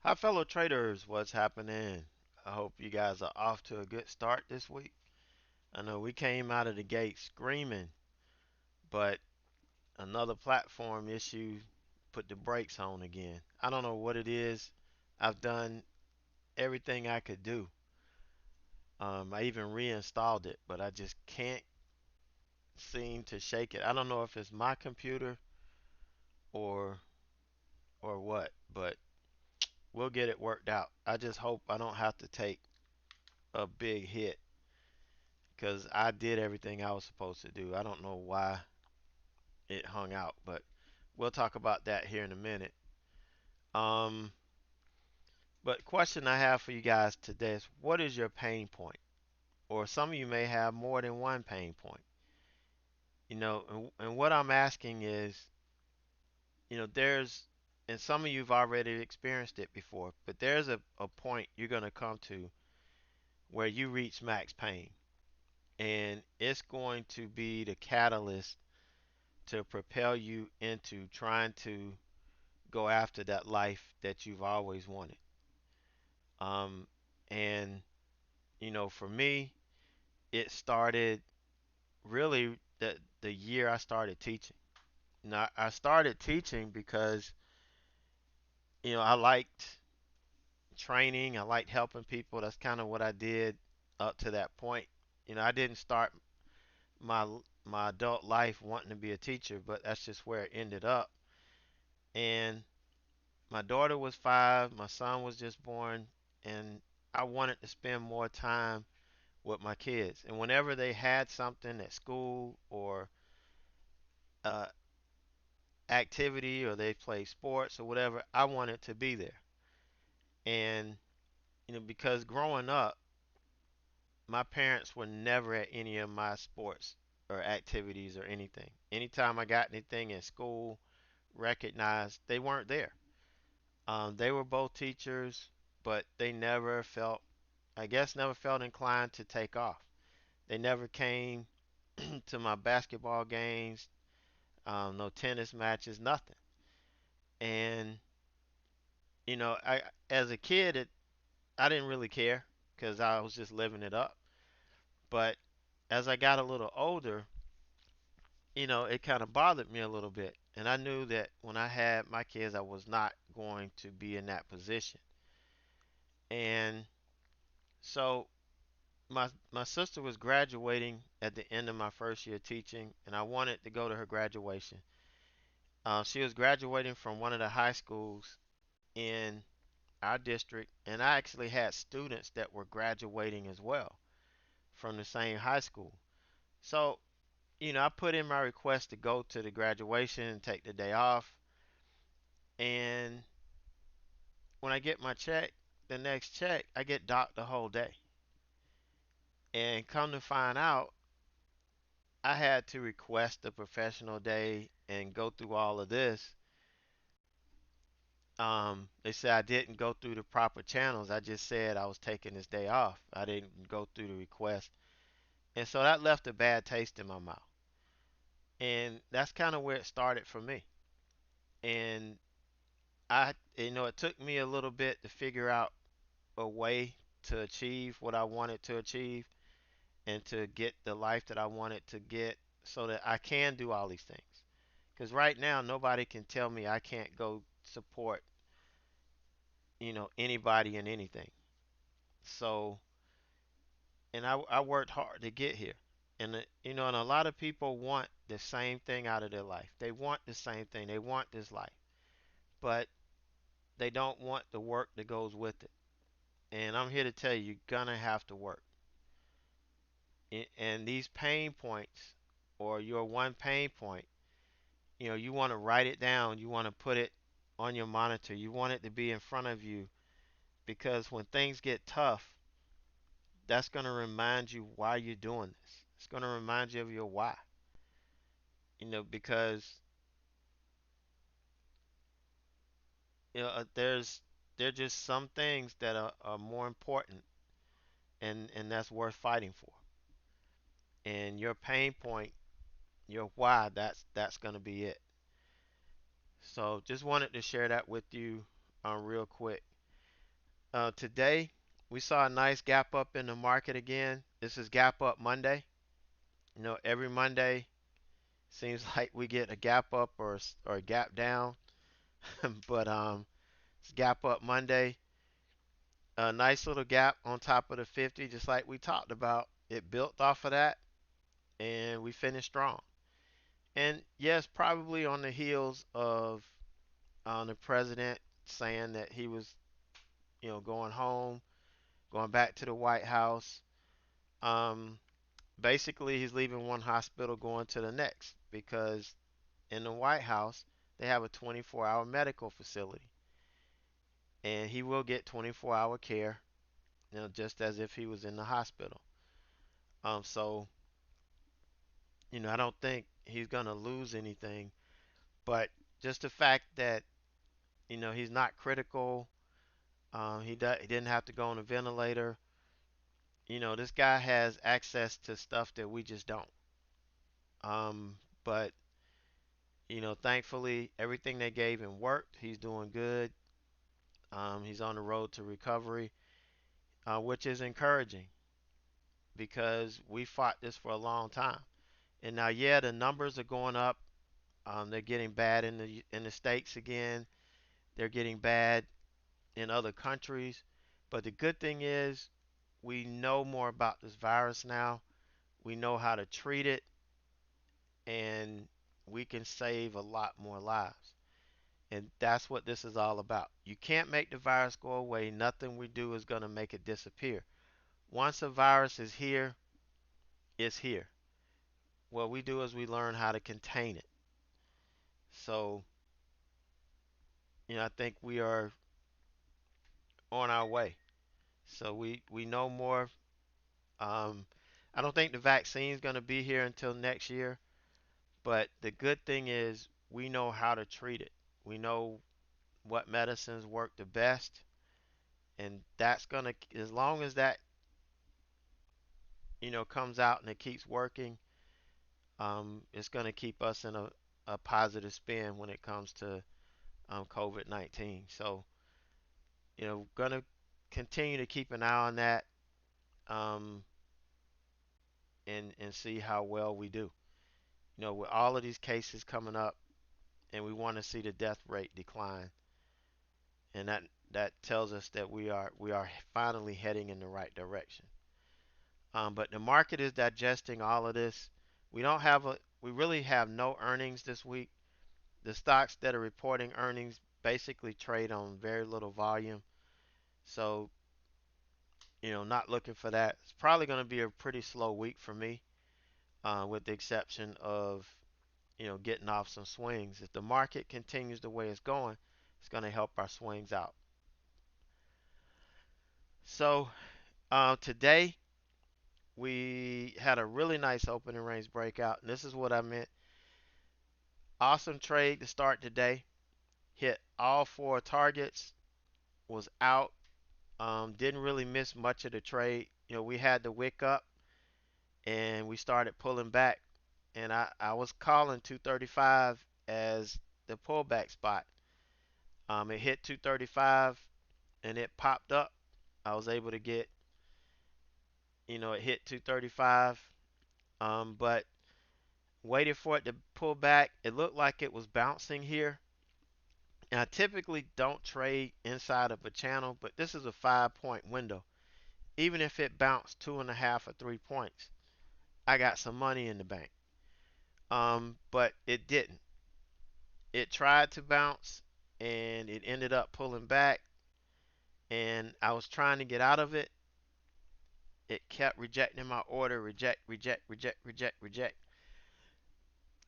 Hi, fellow traders. What's happening? I hope you guys are off to a good start this week. I know we came out of the gate screaming, but another platform issue put the brakes on again. I don't know what it is. I've done everything I could do. I even reinstalled it, but I just can't seem to shake it. I don't know if it's my computer or what, but we'll get it worked out. I just hope I don't have to take a big hit because I did everything I was supposed to do. I don't know why it hung out, but we'll talk about that here in a minute. Um, but question I have for you guys today is what is your pain point? Or some of you may have more than one pain point. And what I'm asking is, and some of you've already experienced it before, but there's a point you're going to come to where you reach max pain. And it's going to be the catalyst to propel you into trying to go after that life that you've always wanted. Um, and for me, it started really the year I started teaching. Now, I started teaching because I liked training, I liked helping people. That's kind of what I did up to that point. I didn't start my my adult life wanting to be a teacher, but that's just where it ended up. And my daughter was 5, my son was just born, and I wanted to spend more time with my kids. And whenever they had something at school or uh, activity or they play sports or whatever, I wanted to be there. And because growing up, my parents were never at any of my sports or activities or anything. Anytime I got anything in school recognized, they weren't there. They were both teachers, but they never felt, I guess, never felt inclined to take off. They never came to my basketball games, no tennis matches, nothing. And I as a kid, I didn't really care because I was just living it up. But as I got a little older, it kind of bothered me a little bit. And I knew that when I had my kids, I was not going to be in that position. And so my sister was graduating at the end of my first year teaching, and I wanted to go to her graduation. She was graduating from one of the high schools in our district, and I actually had students that were graduating as well from the same high school. So, I put in my request to go to the graduation and take the day off. And when I get my check, the next check, I get docked the whole day. And come to find out, I had to request a professional day and go through all of this. They said I didn't go through the proper channels. I just said I was taking this day off. I didn't go through the request. And so that left a bad taste in my mouth. And that's kind of where it started for me. And it took me a little bit to figure out a way to achieve what I wanted to achieve and to get the life that I wanted to get so that I can do all these things. Because right now, nobody can tell me I can't go support, anybody and anything. So, and I worked hard to get here. And a lot of people want the same thing out of their life. They want the same thing. They want this life. But they don't want the work that goes with it. And I'm here to tell you, you're gonna have to work. And these pain points, or your one pain point, you want to write it down. You want to put it on your monitor. You want it to be in front of you because when things get tough, that's going to remind you why you're doing this. It's going to remind you of your why. Because there's just some things that are more important, and that's worth fighting for. And your pain point, your why, that's going to be it. So just wanted to share that with you real quick. Today we saw a nice gap up in the market again. This is gap up Monday. Every Monday seems like we get a gap up or a gap down, but it's gap up Monday. A nice little gap on top of the 50, just like we talked about. It built off of that, and we finished strong. And yes, probably on the heels of the president saying that he was, going home, going back to the White House. Um, Basically, he's leaving one hospital, going to the next, because in the White House they have a 24-hour medical facility, and he will get 24-hour care, just as if he was in the hospital. So I don't think he's gonna lose anything, but just the fact that he's not critical. He didn't have to go on a ventilator. This guy has access to stuff that we just don't. But thankfully everything they gave him worked. He's doing good. He's on the road to recovery, which is encouraging because we fought this for a long time. And now, yeah, the numbers are going up. They're getting bad in the states again. They're getting bad in other countries. But the good thing is we know more about this virus now. We know how to treat it, and we can save a lot more lives. And that's what this is all about. You can't make the virus go away. Nothing we do is going to make it disappear. Once a virus is here, it's here. What we do is we learn how to contain it. So, I think we are on our way. So we know more. Um, I don't think the vaccine is going to be here until next year. But the good thing is we know how to treat it. We know what medicines work the best, and that's gonna, as long as that comes out and it keeps working, it's gonna keep us in a positive spin when it comes to COVID-19. So gonna continue to keep an eye on that, um, and see how well we do. With all of these cases coming up, and we want to see the death rate decline, and that tells us that we are finally heading in the right direction. But the market is digesting all of this. We really have no earnings this week. The stocks that are reporting earnings basically trade on very little volume. So, not looking for that. It's probably going to be a pretty slow week for me, with the exception of, getting off some swings. If the market continues the way it's going, it's going to help our swings out. So, today we had a really nice opening range breakout, and this is what I meant. Awesome trade to start today. Hit all four targets. Was out. Didn't really miss much of the trade. We had the wick up and we started pulling back. And I was calling 235 as the pullback spot. It hit 235 and it popped up. I was able to get, it hit 235, but waited for it to pull back. It looked like it was bouncing here. And I typically don't trade inside of a channel, but this is a 5 point window. Even if it bounced 2.5 or 3 points, I got some money in the bank. But it didn't. It tried to bounce and it ended up pulling back. And I was trying to get out of it. It kept rejecting my order, reject, reject, reject, reject, reject.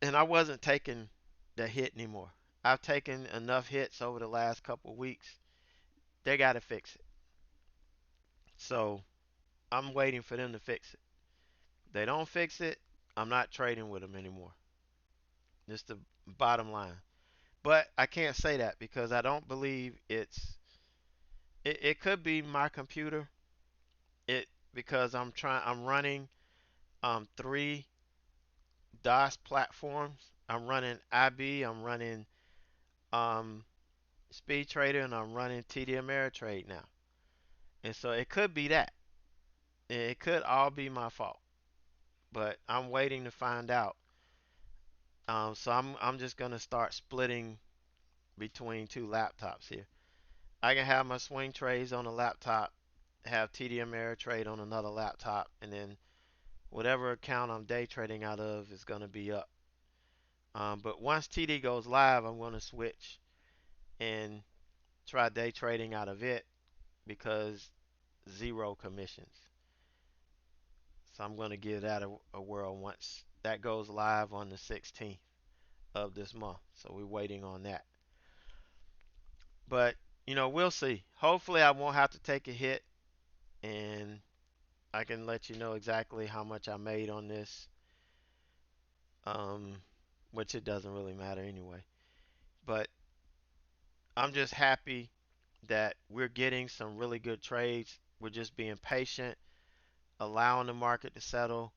And I wasn't taking the hit anymore. I've taken enough hits over the last couple of weeks. They got to fix it. So I'm waiting for them to fix it. If they don't fix it, I'm not trading with them anymore. Just the bottom line. But I can't say that because I don't believe it could be my computer. It because I'm running three DOS platforms. I'm running IB, I'm running um Speed Trader, and I'm running TD Ameritrade now. And so it could be that. It could all be my fault, but I'm waiting to find out. So I'm just gonna start splitting between two laptops here. I can have my swing trades on a laptop, have TD Ameritrade on another laptop, and then whatever account I'm day trading out of is gonna be up. But once TD goes live, I'm gonna switch and try day trading out of it because zero commissions. So I'm going to give that a whirl once that goes live on the 16th of this month. So we're waiting on that. But, we'll see. Hopefully, I won't have to take a hit and I can let you know exactly how much I made on this, um, which it doesn't really matter anyway. But I'm just happy that we're getting some really good trades. We're just being patient, allowing the market to settle,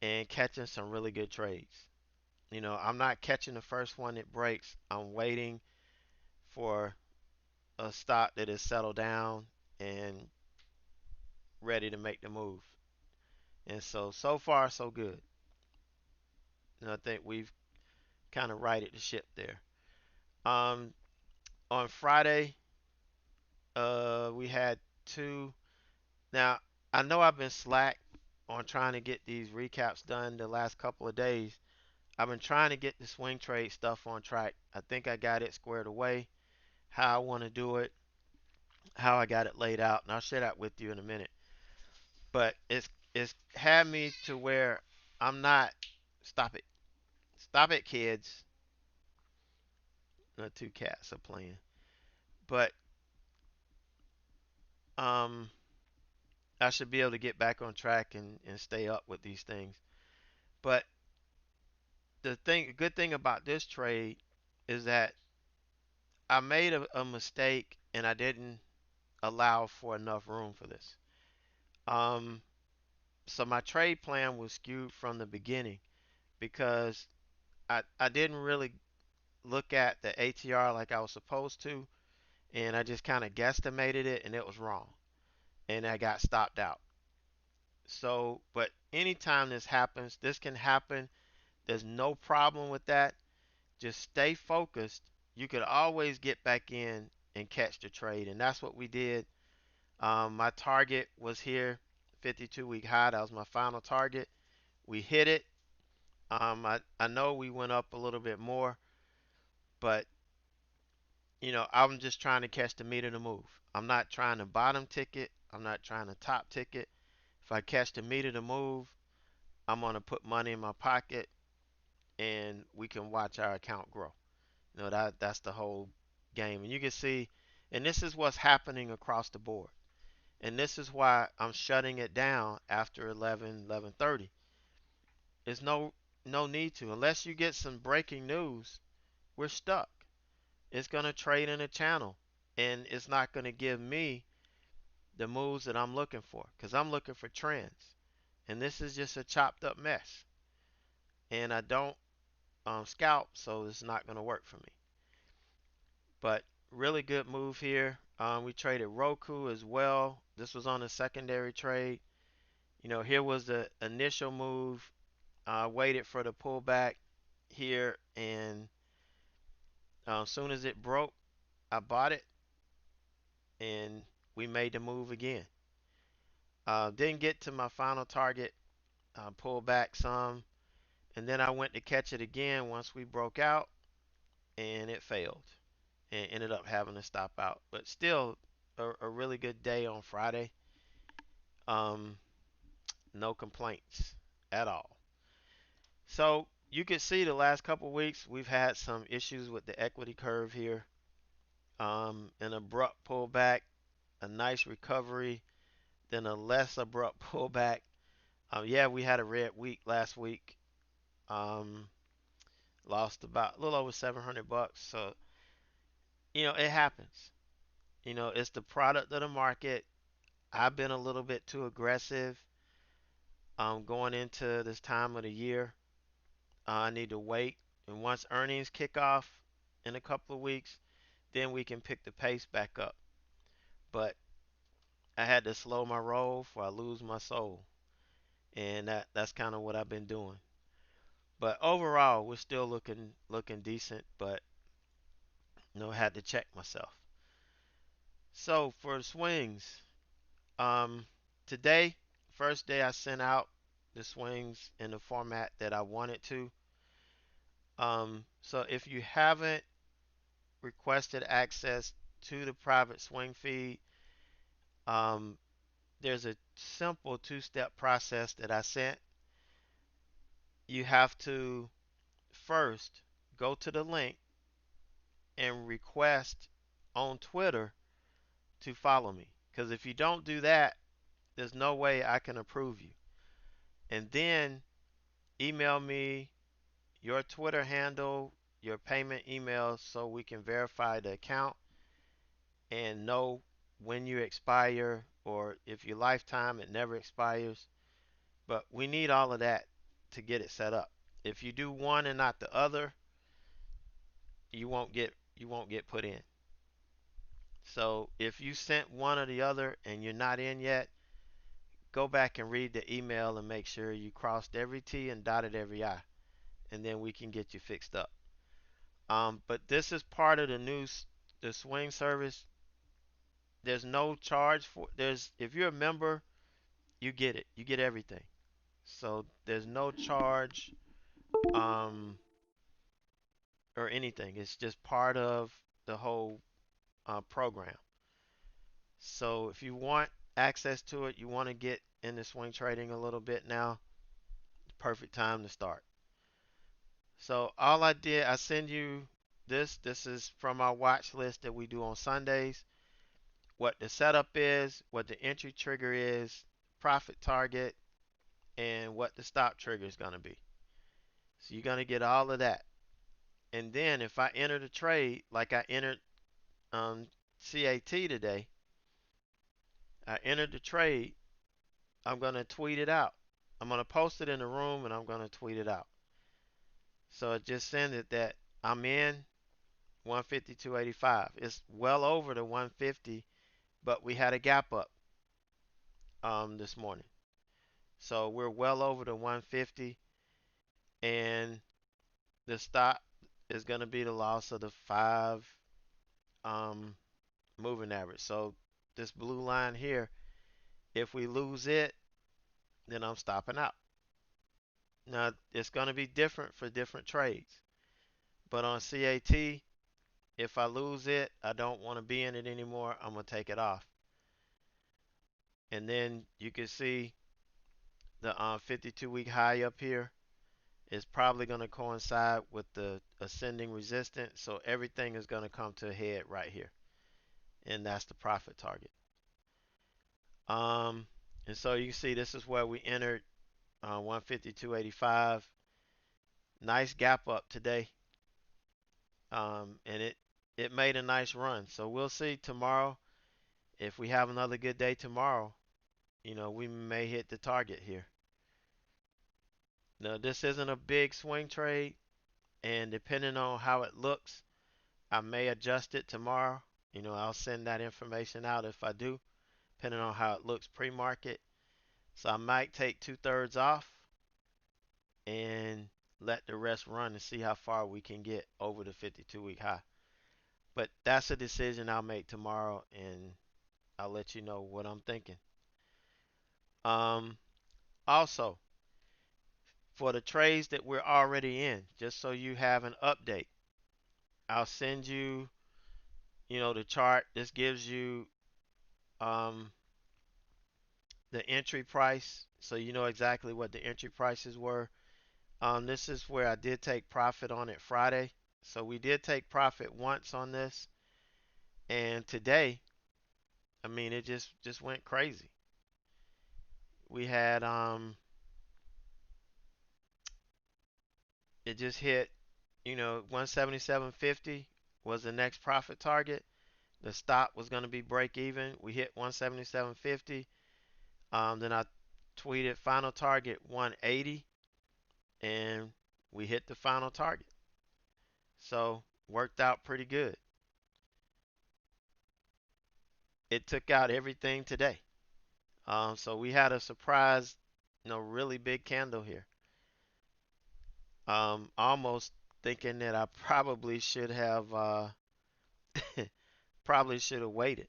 and catching some really good trades. I'm not catching the first one that breaks. I'm waiting for a stock that is settled down and ready to make the move. And so far, so good. And I think we've kind of righted the ship there. Um, on Friday, we had two. Now, I know I've been slack on trying to get these recaps done the last couple of days. I've been trying to get the swing trade stuff on track. I think I got it squared away, how I want to do it, how I got it laid out, and I'll share that with you in a minute. But it's had me to where I'm not. Stop it, kids. The two cats are playing, but um, I should be able to get back on track and stay up with these things. But good thing about this trade is that I made a mistake and I didn't allow for enough room for this. Um, so my trade plan was skewed from the beginning because I didn't really look at the ATR like I was supposed to, and I just kind of guesstimated it, and it was wrong, and I got stopped out. So, but anytime this happens, this can happen. There's no problem with that. Just stay focused. You could always get back in and catch the trade, and that's what we did. My target was here, 52-week high. That was my final target. We hit it. I know we went up a little bit more, but I'm just trying to catch the meat of the move. I'm not trying to bottom ticket. I'm not trying to top ticket. If I catch the meat of the move, I'm gonna put money in my pocket and we can watch our account grow. That's the whole game. And you can see, and this is what's happening across the board. And this is why I'm shutting it down after 11:30. There's no need to unless you get some breaking news. We're stuck. It's gonna trade in a channel, and it's not gonna give me the moves that I'm looking for because I'm looking for trends. And this is just a chopped up mess. And I don't scalp, so it's not going to work for me. But really good move here. We traded Roku as well. This was on a secondary trade. Here was the initial move. Waited for the pullback here, and as soon as it broke, I bought it, and we made the move again. Didn't get to my final target. Pulled back some, and then I went to catch it again once we broke out, and it failed, and ended up having to stop out. But still, a really good day on Friday. Um, no complaints at all. So you can see the last couple weeks we've had some issues with the equity curve here. An abrupt pullback, a nice recovery, then a less abrupt pullback. Yeah, we had a red week last week. Um, Lost about a little over 700 bucks. So, it happens. It's the product of the market. I've been a little bit too aggressive going into this time of the year. I need to wait. And once earnings kick off in a couple of weeks, then we can pick the pace back up. But I had to slow my roll before I lose my soul. And that's kind of what I've been doing. But overall, we're still looking decent, but I had to check myself. So for the swings, um, today, first day I sent out the swings in the format that I wanted to. So if you haven't requested access to the private swing feed, um, there's a simple two-step process that I sent. You have to first go to the link and request on Twitter to follow me. Because if you don't do that, there's no way I can approve you. And then email me your Twitter handle, your payment email so we can verify the account and know when you expire, or if your lifetime it never expires. But we need all of that to get it set up. If you do one and not the other, you won't get put in. So if you sent one or the other and you're not in yet, go back and read the email and make sure you crossed every T and dotted every I, and then we can get you fixed up. But this is part of the swing service. There's no charge for there's if you're a member, you get it. You get everything. So there's no charge um, or anything. It's just part of the whole program. So if you want access to it, you want to get into swing trading a little bit now, perfect time to start. So all I did, I send you this. This is from our watch list that we do on Sundays. What the setup is, what the entry trigger is, profit target, and what the stop trigger is going to be. So you're going to get all of that. And then if I enter the trade, like I entered CAT today, I entered the trade, I'm going to tweet it out. I'm going to post it in the room and I'm going to tweet it out. So it just sends it that I'm in 152.85. It's well over the 150, but we had a gap up this morning. So we're well over the 150, and the stop is going to be the loss of the 5 um, moving average. So this blue line here, if we lose it, then I'm stopping out. Now it's going to be different for different trades, but on CAT, if I lose it, I don't want to be in it anymore. I'm going to take it off. And then you can see the 52-week high up here is probably going to coincide with the ascending resistance. So everything is going to come to a head right here. And that's the profit target. Um, and so you can see this is where we entered 152.85. Nice gap up today. And it made a nice run. So we'll see tomorrow. If we have another good day tomorrow, we may hit the target here. Now, this isn't a big swing trade, and depending on how it looks, I may adjust it tomorrow. I'll send that information out if I do, depending on how it looks pre-market. So I might take 2/3 off and let the rest run and see how far we can get over the 52-week high. But that's a decision I'll make tomorrow, and I'll let you know what I'm thinking. Also, for the trades that we're already in, just so you have an update, I'll send you, the chart. This gives you um, the entry price, so you know exactly what the entry prices were. This is where I did take profit on it Friday. So we did take profit once on this, and today, I mean, it just went crazy. We had it just hit, 177.50 was the next profit target. The stop was going to be break even. We hit 177.50. Then I tweeted final target 180, and we hit the final target. So worked out pretty good. It took out everything today. So we had a surprise, really big candle here. Almost thinking that I probably should have probably should have waited.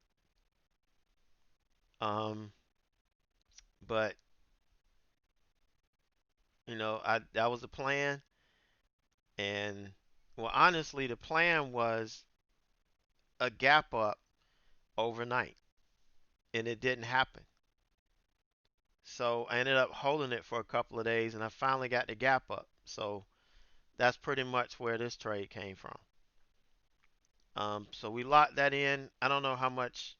Um, but that was the plan, and well, honestly, the plan was a gap up overnight, and it didn't happen. So I ended up holding it for a couple of days, and I finally got the gap up. So that's pretty much where this trade came from. So we locked that in. I don't know how much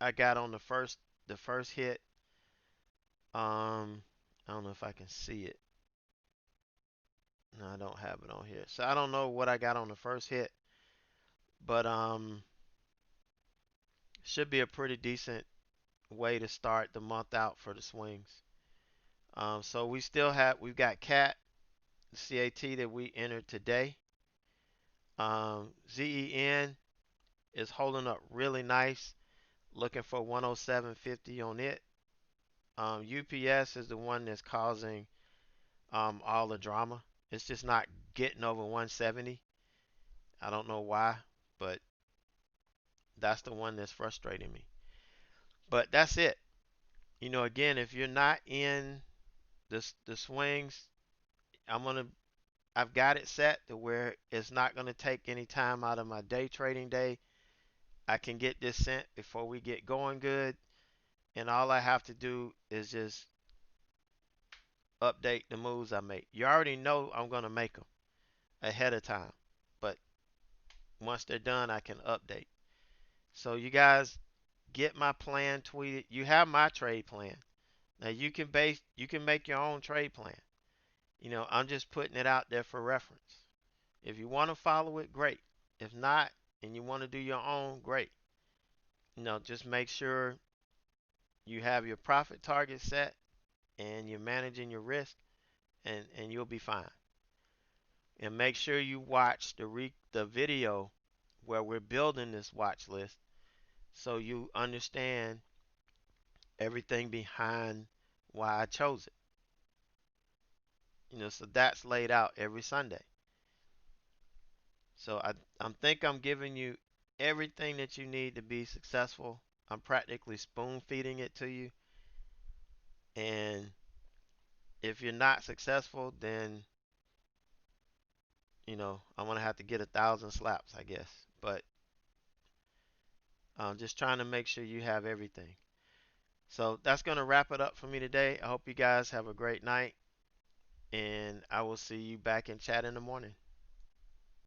I got on the first hit. I don't know if I can see it. No, I don't have it on here. So I don't know what I got on the first hit, but should be a pretty decent way to start the month out for the swings. So we've got CAT that we entered today. ZEN is holding up really nice. Looking for 107.50 on it. UPS is the one that's causing all the drama. It's just not getting over 170. I don't know why, but that's the one that's frustrating me. But that's it. Again, if you're not in the swings, I'm gonna I've got it set to where it's not gonna take any time out of my day trading day. I can get this sent before we get going good, and all I have to do is just update the moves I make. You already know I'm gonna make them ahead of time, but once they're done, I can update. So you guys get my plan tweeted. You have my trade plan. Now you can make your own trade plan. I'm just putting it out there for reference. If you want to follow it, great. If not, and you want to do your own, great. Just make sure you have your profit target set and you're managing your risk, and you'll be fine. And make sure you watch the video where we're building this watch list so you understand everything behind why I chose it. So that's laid out every Sunday. So I think I'm giving you everything that you need to be successful. I'm practically spoon feeding it to you. And if you're not successful, then I'm gonna have to get 1,000 slaps, I guess. But I'm just trying to make sure you have everything. So that's gonna wrap it up for me today. I hope you guys have a great night, and I will see you back in chat in the morning.